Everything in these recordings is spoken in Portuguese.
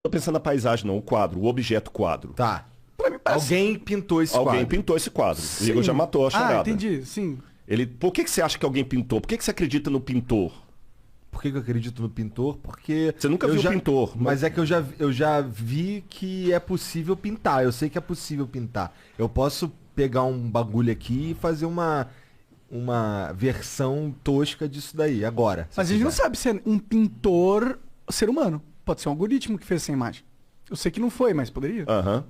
tô pensando na paisagem, não, o quadro, o objeto quadro. Tá. Pra mim parece... Alguém pintou esse quadro. Alguém pintou esse quadro. O Igor já matou a charada. Entendi, sim. Por que você acha que alguém pintou? Por que você acredita no pintor? Por que eu acredito no pintor? Porque... Você nunca viu o pintor. Mas é que eu já vi que é possível pintar. Eu sei que é possível pintar. Eu posso pegar um bagulho aqui e fazer uma versão tosca disso daí, agora. Mas a gente não sabe se é um pintor ser humano. Pode ser um algoritmo que fez essa imagem. Eu sei que não foi, mas poderia. Aham.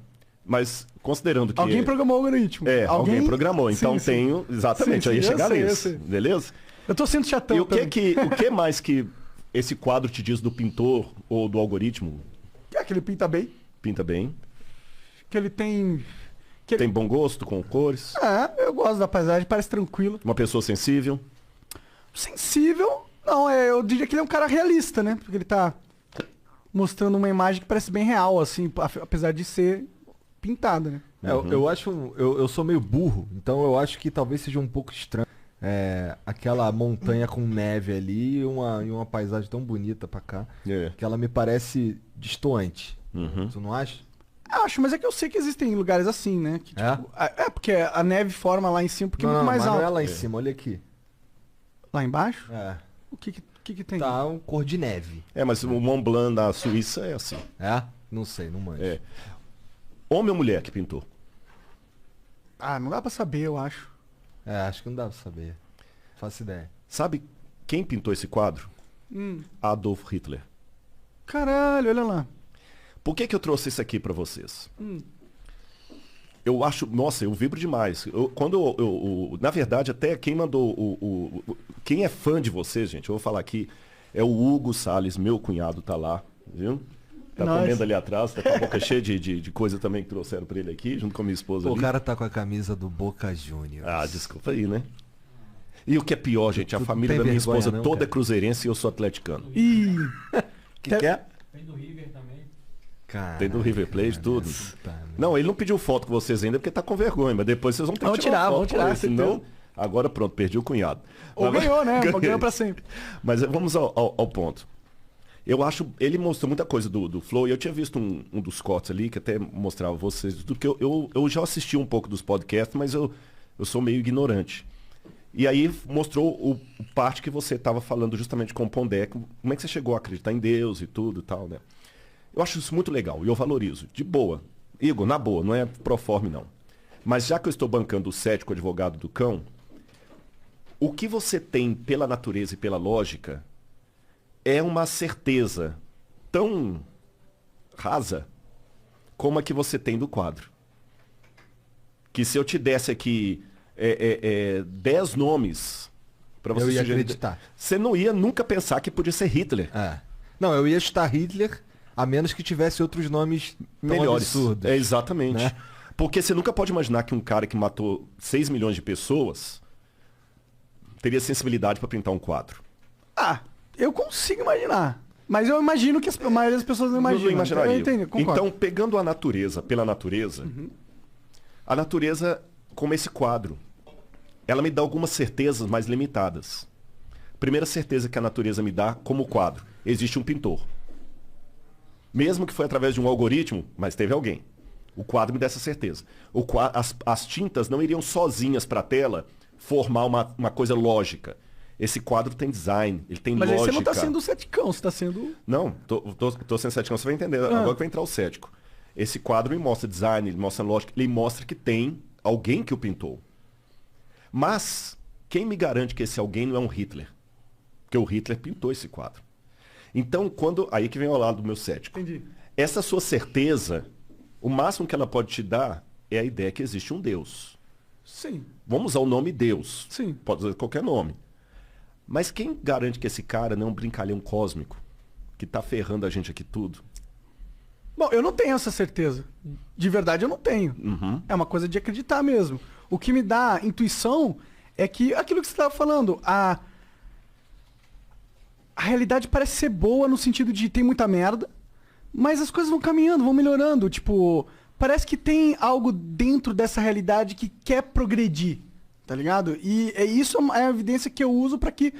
Mas considerando que... Alguém programou o algoritmo. Alguém programou. Então Sim, tenho... Exatamente, sim, aí ia chegar eu nisso. sei. Beleza? Eu tô sendo chatão. E o que mais que esse quadro te diz do pintor ou do algoritmo? Que ele pinta bem. Pinta bem. Que ele tem... Tem bom gosto com cores. Eu gosto da paisagem, parece tranquilo. Uma pessoa sensível. Sensível? Não, eu diria que ele é um cara realista, né? Porque ele tá mostrando uma imagem que parece bem real, assim, apesar de ser pintada, né? Eu acho... Eu sou meio burro, então eu acho que talvez seja um pouco estranho. Aquela montanha com neve ali e uma paisagem tão bonita pra cá. Que ela me parece destoante. Tu não acha? Eu acho, mas é que eu sei que existem lugares assim, né? Que, tipo, porque a neve forma lá em cima porque é muito mais alto. Não é lá em cima, olha aqui. Lá embaixo? É. O que tem? Tá um cor de neve. Mas o Mont Blanc na Suíça é assim. Não sei, não manjo. Homem ou mulher que pintou? Não dá pra saber, eu acho. Acho que não dá pra saber. Faço ideia. Sabe quem pintou esse quadro? Adolf Hitler. Caralho, olha lá. Por que eu trouxe isso aqui pra vocês? Eu acho... Nossa, eu vibro demais. Na verdade, até quem mandou... Quem é fã de vocês, gente, eu vou falar aqui, é o Hugo Salles, meu cunhado, tá lá, viu? Tá comendo ali atrás, tá com a boca cheia de coisa também que trouxeram pra ele aqui, junto com a minha esposa ali. O cara tá com a camisa do Boca Juniors. Desculpa aí, né? E o que é pior, gente, a família da minha esposa toda é cruzeirense e eu sou atleticano. Que é? Tem do River também. Caralho, tem do River Plate, tudo. Não, ele não pediu foto com vocês ainda porque tá com vergonha, mas depois vocês vão ter que tirar vamos tirar, senão... Agora pronto, perdi o cunhado. Ou ganhou, né? Ganhou pra sempre. Mas vamos ao ponto. Eu acho, ele mostrou muita coisa do Flow, e eu tinha visto um dos cortes ali, que até mostrava vocês, do que eu já assisti um pouco dos podcasts, mas eu sou meio ignorante. E aí mostrou o parte que você estava falando justamente com o Pondé, como é que você chegou a acreditar em Deus e tudo e tal, né? Eu acho isso muito legal, e eu valorizo, de boa. Igor, na boa, não é proforme não. Mas já que eu estou bancando o cético advogado do cão, o que você tem pela natureza e pela lógica é uma certeza tão rasa como a que você tem do quadro. Que se eu te desse aqui 10 nomes para você eu ia sugerir, acreditar. Você não ia nunca pensar que podia ser Hitler. Não, eu ia chutar Hitler, a menos que tivesse outros nomes melhores. Absurdos. Exatamente. Né? Porque você nunca pode imaginar que um cara que matou 6 milhões de pessoas teria sensibilidade para pintar um quadro. Eu consigo imaginar. Mas eu imagino que a maioria das pessoas não imaginam. Não imaginaria. Eu entendo, concordo. Então, pegando a natureza pela natureza, a natureza, como esse quadro, ela me dá algumas certezas mais limitadas. Primeira certeza que a natureza me dá como quadro: existe um pintor. Mesmo que foi através de um algoritmo, mas teve alguém. O quadro me dá essa certeza. As tintas não iriam sozinhas para a tela formar uma coisa lógica. Esse quadro tem design, ele tem lógica. Mas aí você não está sendo ceticão, você está sendo... Não, tô sendo ceticão, você vai entender. Agora que vai entrar o cético. Esse quadro me mostra design, ele mostra lógica, ele mostra que tem alguém que o pintou. Mas, quem me garante que esse alguém não é um Hitler? Porque o Hitler pintou esse quadro. Então, aí que vem ao lado do meu cético. Entendi. Essa sua certeza, o máximo que ela pode te dar é a ideia que existe um Deus. Sim. Vamos usar o nome Deus. Sim. Pode usar qualquer nome. Mas quem garante que esse cara não é um brincalhão cósmico que tá ferrando a gente aqui tudo? Bom, eu não tenho essa certeza. De verdade, eu não tenho. É uma coisa de acreditar mesmo. O que me dá intuição é que aquilo que você estava falando, a realidade parece ser boa no sentido de tem muita merda, mas as coisas vão caminhando, vão melhorando. Tipo, parece que tem algo dentro dessa realidade que quer progredir. Tá ligado? E isso é a evidência que eu uso pra que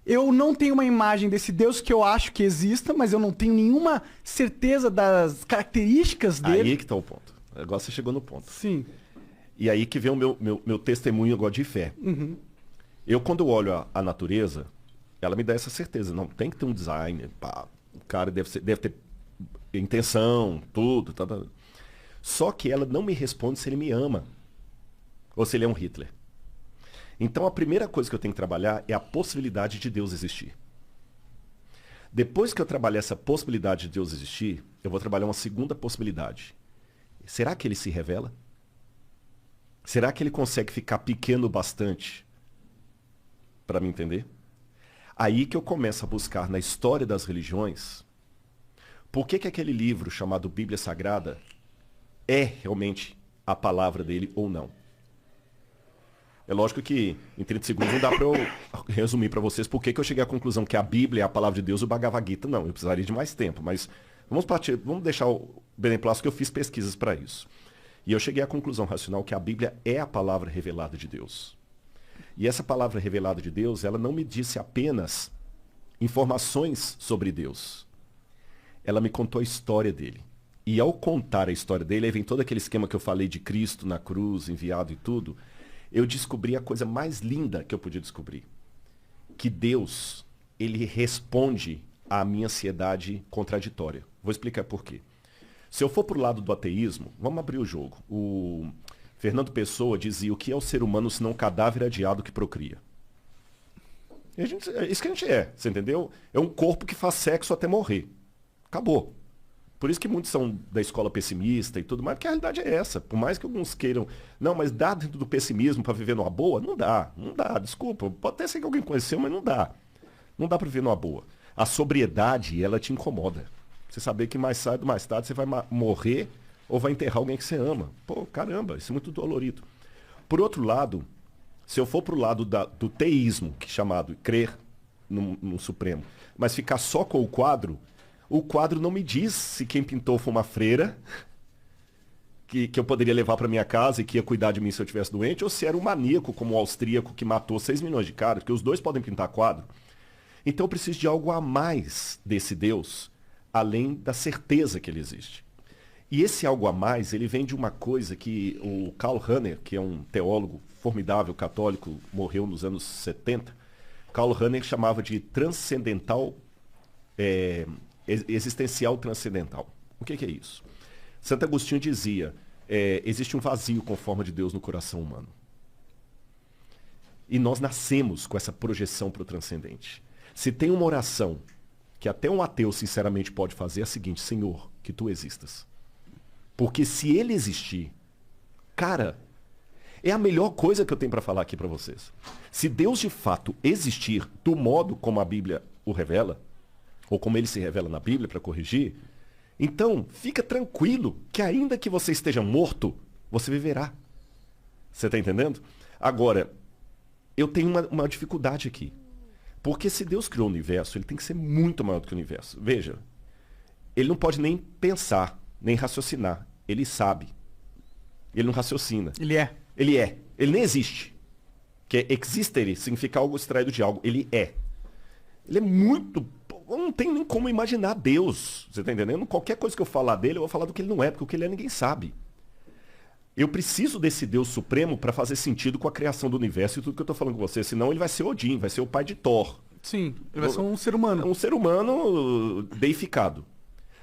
eu não tenho uma imagem desse Deus que eu acho que exista, mas eu não tenho nenhuma certeza das características dele. Aí que tá o ponto. Agora você chegou no ponto. Sim. E aí que vem o meu testemunho agora de fé. Uhum. Eu, quando olho a natureza, ela me dá essa certeza. Não, tem que ter um designer. Pá, o cara deve ter intenção, tudo. Tá. Só que ela não me responde se ele me ama. Ou se ele é um Hitler. Então a primeira coisa que eu tenho que trabalhar é a possibilidade de Deus existir. Depois que eu trabalhar essa possibilidade de Deus existir, eu vou trabalhar uma segunda possibilidade. Será que ele se revela? Será que ele consegue ficar pequeno bastante para me entender? Aí que eu começo a buscar na história das religiões por que aquele livro chamado Bíblia Sagrada é realmente a palavra dele ou não. É lógico que em 30 segundos não dá para eu resumir para vocês por que eu cheguei à conclusão que a Bíblia é a palavra de Deus e o Bhagavad Gita não. Eu precisaria de mais tempo, mas vamos deixar o beneplácito que eu fiz pesquisas para isso. E eu cheguei à conclusão racional que a Bíblia é a palavra revelada de Deus. E essa palavra revelada de Deus, ela não me disse apenas informações sobre Deus. Ela me contou a história dele. E ao contar a história dele, aí vem todo aquele esquema que eu falei de Cristo na cruz, enviado e tudo, eu descobri a coisa mais linda que eu podia descobrir. Que Deus, ele responde à minha ansiedade contraditória. Vou explicar por quê. Se eu for para o lado do ateísmo, vamos abrir o jogo. O Fernando Pessoa dizia: o que é o ser humano senão um cadáver adiado que procria? E é isso que a gente é, você entendeu? É um corpo que faz sexo até morrer. Acabou. Por isso que muitos são da escola pessimista e tudo mais, porque a realidade é essa. Por mais que alguns queiram, não, mas dá dentro do pessimismo para viver numa boa? Não dá, desculpa. Pode até ser que alguém conheceu, mas não dá. Não dá para viver numa boa. A sobriedade, ela te incomoda. Você saber que mais cedo ou mais tarde você vai morrer ou vai enterrar alguém que você ama. Pô, caramba, isso é muito dolorido. Por outro lado, se eu for pro lado do teísmo, que é chamado crer no Supremo, mas ficar só com o quadro não me diz se quem pintou foi uma freira, que eu poderia levar para minha casa e que ia cuidar de mim se eu estivesse doente, ou se era um maníaco como o austríaco que matou 6 milhões de caras, porque os dois podem pintar quadro. Então eu preciso de algo a mais desse Deus, além da certeza que ele existe. E esse algo a mais, ele vem de uma coisa que o Karl Rahner, que é um teólogo formidável, católico, morreu nos anos 70, Karl Rahner chamava de transcendental, existencial transcendental. O que é isso? Santo Agostinho dizia, existe um vazio com forma de Deus no coração humano. E nós nascemos com essa projeção para o transcendente. Se tem uma oração que até um ateu sinceramente pode fazer, é a seguinte: Senhor, que tu existas. Porque se ele existir, cara, é a melhor coisa que eu tenho para falar aqui para vocês. Se Deus de fato existir do modo como a Bíblia o revela, ou como ele se revela na Bíblia para corrigir, então fica tranquilo que ainda que você esteja morto, você viverá. Você está entendendo? Agora, eu tenho uma dificuldade aqui. Porque se Deus criou o universo, ele tem que ser muito maior do que o universo. Veja, ele não pode nem pensar, nem raciocinar. Ele sabe. Ele não raciocina. Ele é. Ele é. Ele nem existe. Que existere significa algo extraído de algo. Ele é. Ele é muito... Eu não tenho nem como imaginar Deus. Você está entendendo? Qualquer coisa que eu falar dele, eu vou falar do que ele não é, porque o que ele é ninguém sabe. Eu preciso desse Deus supremo para fazer sentido com a criação do universo e tudo que eu estou falando com você. Senão ele vai ser Odin, vai ser o pai de Thor. Sim, ele vai ser um ser humano. Um ser humano deificado.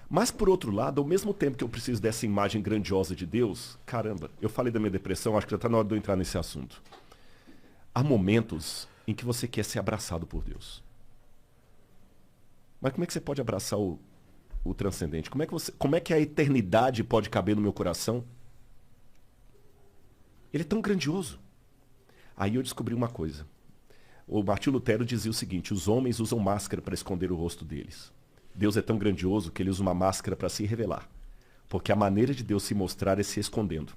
Mas, por outro lado, ao mesmo tempo que eu preciso dessa imagem grandiosa de Deus, caramba, eu falei da minha depressão, acho que já está na hora de eu entrar nesse assunto. Há momentos em que você quer ser abraçado por Deus. Mas como é que você pode abraçar o transcendente? Como é que a eternidade pode caber no meu coração? Ele é tão grandioso. Aí eu descobri uma coisa. O Martinho Lutero dizia o seguinte: os homens usam máscara para esconder o rosto deles. Deus é tão grandioso que ele usa uma máscara para se revelar. Porque a maneira de Deus se mostrar é se escondendo.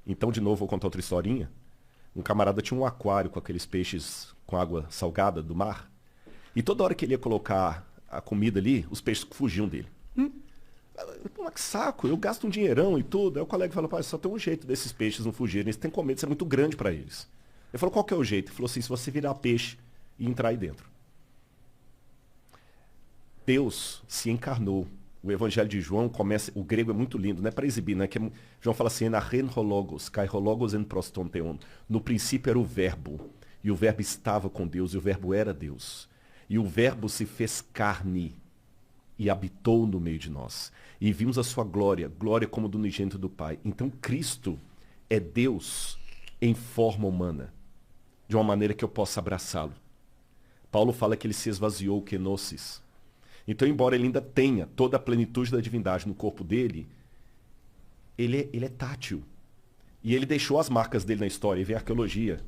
Então, de novo, vou contar outra historinha. Um camarada tinha um aquário com aqueles peixes com água salgada do mar. E toda hora que ele ia colocar a comida ali, os peixes fugiam dele. Que saco, eu gasto um dinheirão e tudo. Aí o colega falou: só tem um jeito desses peixes não fugirem. Eles têm que comer, isso é muito grande para eles. Ele falou: qual que é o jeito? Ele falou assim: se você virar peixe e entrar aí dentro. Deus se encarnou. O Evangelho de João começa, o grego é muito lindo, não é para exibir, né? João fala assim, "Enarren hologos, kai hologos en proston theon." No princípio era o verbo, e o verbo estava com Deus, e o verbo era Deus. E o verbo se fez carne e habitou no meio de nós. E vimos a sua glória, glória como do unigênito do Pai. Então Cristo é Deus em forma humana, de uma maneira que eu possa abraçá-lo. Paulo fala que ele se esvaziou, kenosis. Então, embora ele ainda tenha toda a plenitude da divindade no corpo dele, ele é tátil. E ele deixou as marcas dele na história, e vem a arqueologia.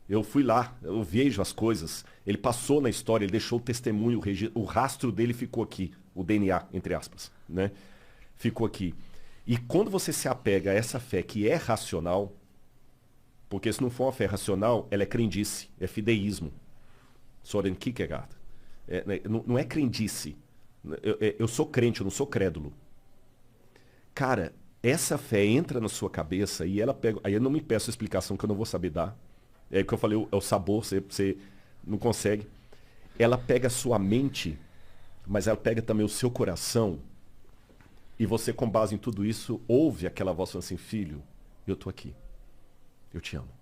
Eu fui lá, eu vejo as coisas. Ele passou na história, ele deixou o testemunho, o rastro dele ficou aqui. O DNA, entre aspas, né? Ficou aqui. E quando você se apega a essa fé que é racional, porque se não for uma fé racional, ela é crendice, é fideísmo. Soren Kierkegaard. Não é crendice. Eu sou crente, eu não sou crédulo. Cara, essa fé entra na sua cabeça e ela pega... Aí eu não me peço explicação que eu não vou saber dar. É o que eu falei, é o sabor, você não consegue. Ela pega a sua mente, mas ela pega também o seu coração. E você, com base em tudo isso, ouve aquela voz falando assim, filho, eu tô aqui. Eu te amo.